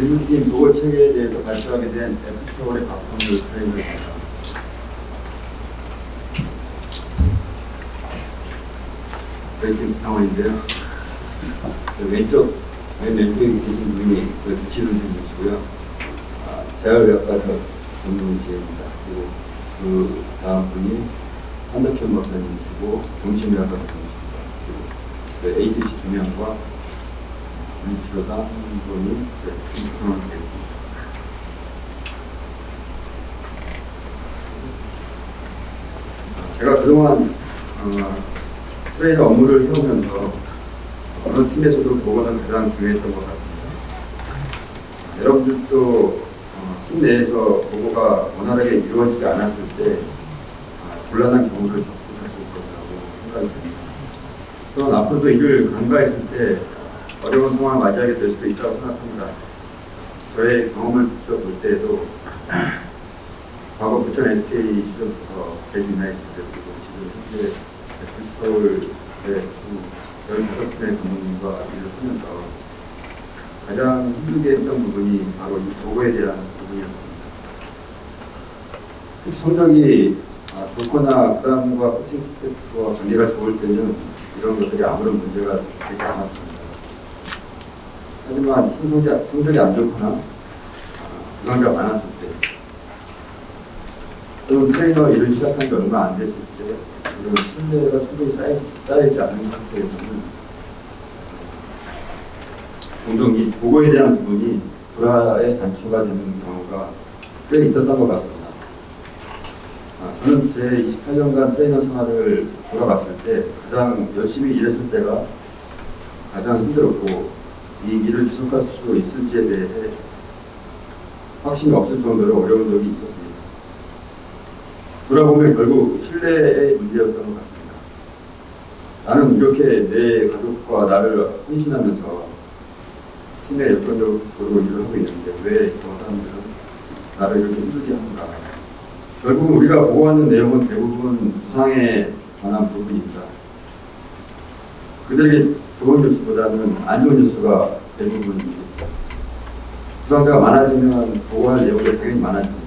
대표팀 보고 체계에 대해서 발표하게 된 F서울의 박성규 트레이너입니다. 저희 팀 상황인데요. 맨 왼쪽에 계신 분이 부치 선생님이시고요. 재활의학과 전문의입니다. 그리고 그 다음 분이 한덕현 박사님이시고 정신의학과 전문의십니다. 그리고 ATC 2명과 물리치료사 한 분이 팀 되겠습니다. 제가 그동안 트레이너 업무를 해오면서 어느 팀에서도 보고는 가장 중요했던 것 같습니다. 여러분들도 팀 내에서 보고가 원활하게 이루어지지 않았을 때 곤란한 경우를 겪으셨을 것이라고 생각이 듭니다. 또한 앞으로도 이를 간과했을 때 어려운 상황을 맞이하게 될 수도 있다고 생각합니다. 저의 경험을 볼 때에도 과거 부천 SK 시절부터 대진나이트 그리고 지금 현재 서울의 15분의 감독님과 일을 하면서 가장 힘들게 했던 부분이 바로 이 보고에 대한 부분이었습니다. 특히 성적이 좋거나 구단과 코칭 스태프와 관계가 좋을 때는 이런 것들이 아무런 문제가 되지 않았습니다. 하지만 성적이 안 좋거나 부상자가 많았을 때 또는 트레이너 일을 시작한 지 얼마 안 됐을 때 이런 신뢰가 충분히 쌓이지 않는 상태에서는 종종 이 보고에 대한 부분이 불화의 단초가 되는 경우가 꽤 있었던 것 같습니다. 저는 제 28년간 트레이너 생활을 돌아봤을 때 가장 열심히 일했을 때가 가장 힘들었고 이 일을 지속할 수 있을지에 대해 확신이 없을 정도로 어려운 적이 있었습니다. 돌아보면 결국 신뢰의 문제였던 것 같습니다. 나는 이렇게 내 가족과 나를 헌신하면서 팀에 여건적으로 일을 하고 있는데 왜 저 사람들은 나를 이렇게 힘들게 하는가. 결국은 우리가 보고하는 내용은 대부분 부상에 관한 부분입니다. 그들에게 좋은 뉴스보다는 안 좋은 뉴스가 대부분입니다. 부상자가 많아지면 보고할 내용도 당연히 많아집니다.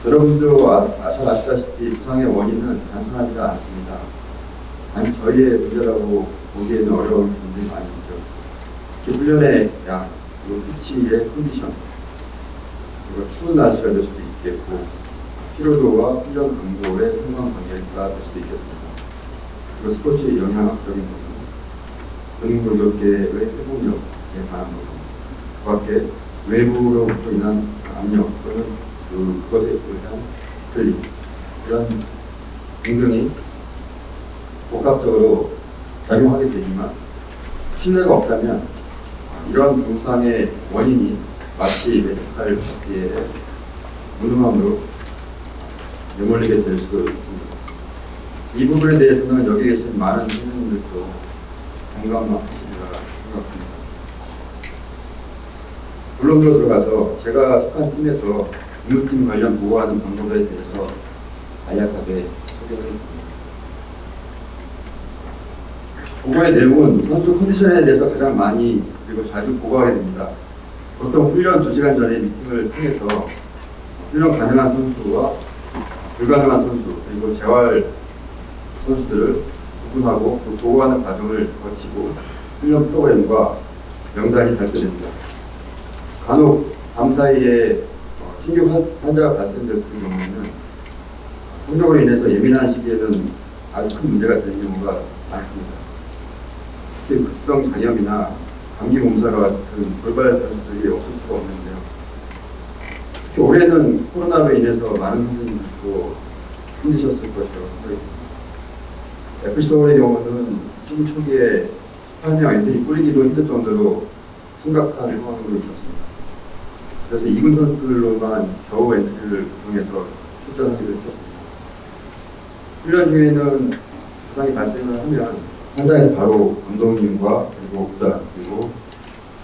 여러분도 잘 아시다시피 부상의 원인은 단순하지가 않습니다. 아니 저희의 문제라고 보기에는 어려운 부분이 많이 있죠. 훈련의 양, 그리고 피치의 컨디션, 그리고 추운 날씨가 될 수도 있겠고 피로도와 훈련 강도의 상관관계가 될 수도 있겠습니다. 그리고 스포츠 영향학적인 부분, 근육력계의 회복력에 관한 부분, 그 밖에 외부로부터 인한 압력 또는 그것에 의한 틀림 이런 등등이 복합적으로 작용하게 되지만 신뢰가 없다면 이런 부상의 원인이 마치 메디칼 파티의 무능함으로 내몰리게 될 수도 있습니다. 이 부분에 대해서는 여기 계신 많은 선생님들도 공감하시리라 생각합니다. 본론으로 들어가서 제가 속한 팀에서 이웃팀 관련 보고하는 방법에 대해서 간략하게 소개하겠습니다. 보고의 내용은 선수 컨디션에 대해서 가장 많이 그리고 자주 보고하게 됩니다. 보통 훈련 2시간 전에 미팅을 통해서 훈련 가능한 선수와 불가능한 선수 그리고 재활 선수들을 구분하고 그 보고하는 과정을 거치고 훈련 프로그램과 명단이 발표됩니다. 간혹 밤 사이에 신규 환자가 발생됐을 경우에는 성적으로 인해서 예민한 시기에는 아주 큰 문제가 되는 경우가 많습니다. 급성 장염이나 감기 몸살과 같은 돌발 변수들이 없을 수가 없는데요. 특히 올해는 코로나로 인해서 많은 선생님들도 힘드셨을 것이라고 생각이 듭니다. FC 서울의 경우는 시즌 초기에 18명 엔트리 뿌리기도 힘들 정도로 심각한 상황으로 있었습니다. 그래서 2군 선수들로만 겨우 엔트리를 구성해서 출전하기도 했었습니다. 훈련 중에는 부상이 발생을 하면 현장에서 바로 감독님과 그리고 구단 그리고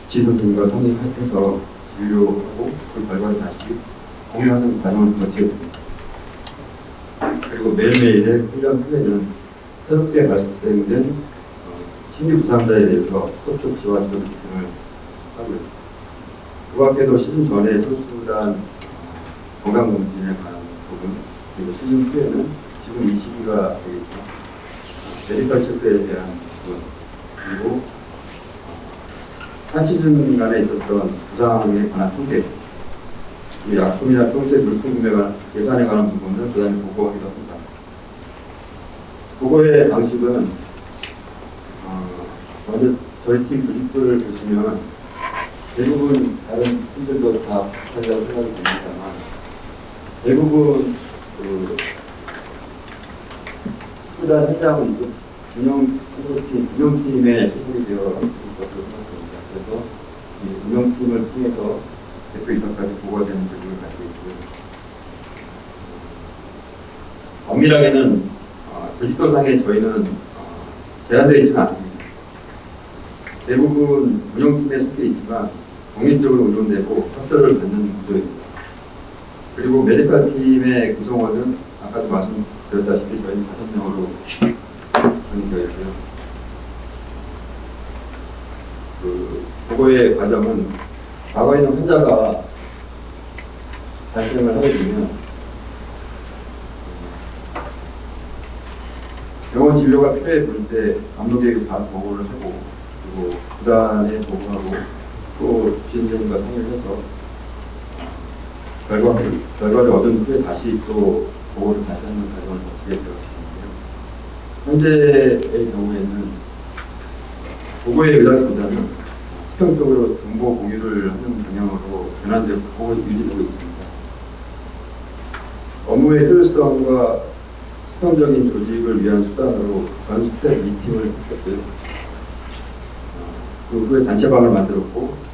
지 선생님과 상의해서 진료하고 그 결과를 다시 공유하는 과정을 거치게 됩니다. 그리고 매일매일의 훈련 후에는 새롭게 발생된 신규 부상자에 대해서 소촉 지와 지원 등을 하고 있습니다. 그 밖에도 시즌 전에 선수단 건강검진에 관한 부분, 그리고 시즌 후에는 지금 이 시기가 되겠죠. 메디컬 체크에 대한 부분, 그리고 한 시즌간에 있었던 부상에 관한 통계, 약품이나 평소의 물품 구매 예산에 관한 부분을 부단히 보고하기도 합니다. 보고의 방식은 먼저 저희 팀 조직부를 보시면 대부분 다른 팀들도 다 비슷하다고 생각이 됩니다만 대부분 구단 회장은 운영팀에 소속이 되어 있을 것으로 생각됩니다. 그래서 이 운영팀을 통해서 대표이사까지 보고가 되는 조직을 가지고 있고요. 엄밀하게는 조직도상에 저희는 제한되어 있지는 않습니다. 대부분 운영팀에 속해 있지만 독립적으로 운영되고 협조를 받는 구조입니다. 그리고 메디컬 팀의 구성원은 아까도 말씀드렸다시피 저희는 5명으로 정해져 있고요. 그 보고의 과정은 과거에는 환자가 발생을 하게 되면 병원 진료가 필요해 보일 때 감독에게 바로 보고를 하고 그리고 구단에 보고하고 또 주심장님과 상의를 해서 결과를 얻은 후에 다시 또 보고를 다시 하는 과정을 거치게 되었습니다. 현재의 경우에는 보고의 의사보다는 수평적으로 정보 공유를 하는 방향으로 변환되고 유지되고 있습니다. 업무의 효율성과 수평적인 조직을 위한 수단으로 원스텝 미팅을 했었고요. 그 후에 단체방을 만들었고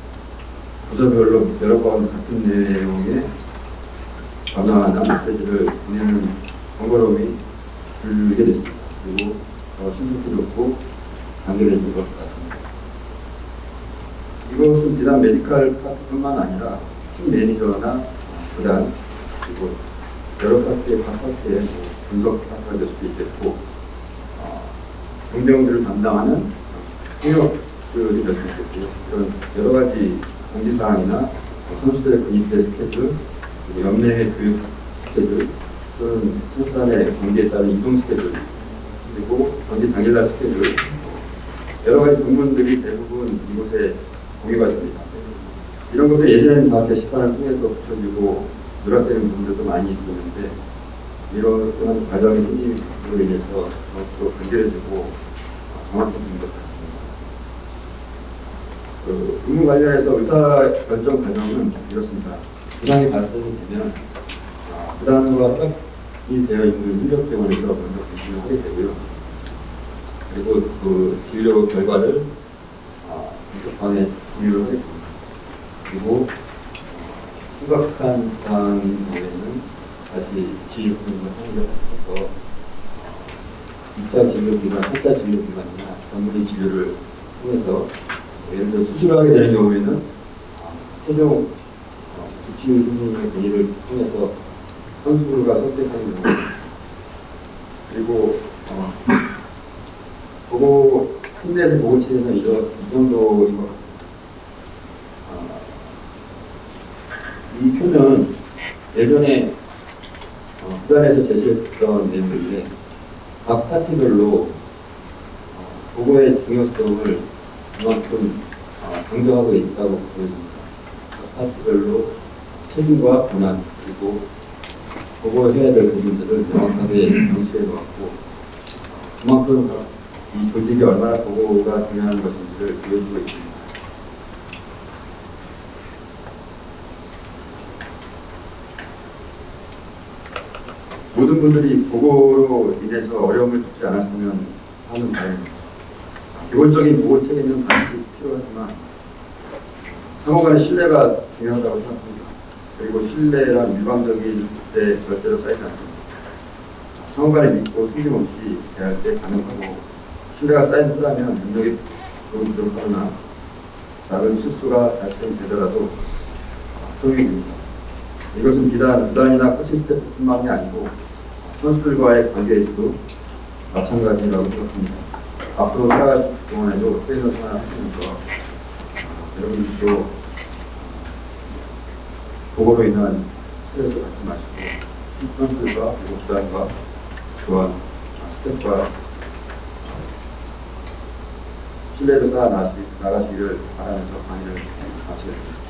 부서별로 여러 번 같은 내용의 전화나 메시지를 보내는 번거로움이 줄게 됐습니다. 그리고 신속히 높고 단계되는 것 같습니다. 이것은 비단 메디컬 파트뿐만 아니라 팀 매니저나 구단 그리고 여러 파트의 각 파트의 분석 파트가 될 수도 있겠고 병병들을 담당하는 통역들이 될 수 있겠고요. 이런 여러 가지 공지사항이나 선수들의 군입대 스케줄, 그리고 연맹의 교육 스케줄, 또는 선수단의 경기에 따른 이동 스케줄, 그리고 경기 당일날 스케줄, 여러 가지 부분들이 대부분 이곳에 공유가 됩니다. 이런 것들 예전에는 다 게시판을 통해서 붙여지고 누락되는 부분들도 많이 있었는데 이런 과정이 생김으로 인해서 더 간결해지고 정확해진 것 같습니다. 의무 관련해서 의사 결정 과정은 이렇습니다. 부상이 발생이 되면 구단과 협업이 되어 있는 인력병원에서 먼저 검진을 하게 되고요. 그리고 그 진료 결과를 분석방에 공유를 하게 됩니다. 그리고 심각한 부상인 경우에는 다시 지휘부과 상의를 해서 2차 진료기관, 3차 진료기관이나 전문의 진료를 통해서 예를 들어 수술을 하게 되는 경우에는 최종 주치 선생님의 건의를 통해서 선수가 선택하는 경우 그리고 보고 팀 내에서 보고 체계는 이 정도인 것 같습니다. 이 표는 예전에 구단에서 제시했던 내용인데 각 파트별로 보고의 중요성을 그만큼 강조하고 있다고 보여집니다. 각 파트별로 책임과 권한 그리고 보고해야 될 부분들을 명확하게 명시해 놓았고 그만큼 이 조직이 얼마나 보고가 중요한 것인지를 보여주고 있습니다. 모든 분들이 보고로 인해서 어려움을 겪지 않았으면 하는 바람입니다. 기본적인 보고 체계는 반드시 필요하지만 상호간의 신뢰가 중요하다고 생각합니다. 그리고 신뢰란 일방적인 때 절대로 쌓이지 않습니다. 상호간에 믿고 숨김없이 대할 때 가능하고 신뢰가 쌓인 후라면 능력이 조금 부족하거나 작은 실수가 발생되더라도 도움이 됩니다. 이것은 비단 구단이나 코칭 스태프뿐만이 아니고 선수들과의 관계에서도 마찬가지라고 생각합니다. 앞으로 살아가실 동안에도 트레이너 생활을 하시면서 여러분들도 보고로 인한 스트레스 받지 마시고 선수들과 그리고 구단과 교원, 스태프와 신뢰를 쌓아 나가시기를 바라면서 강의를 마치겠습니다.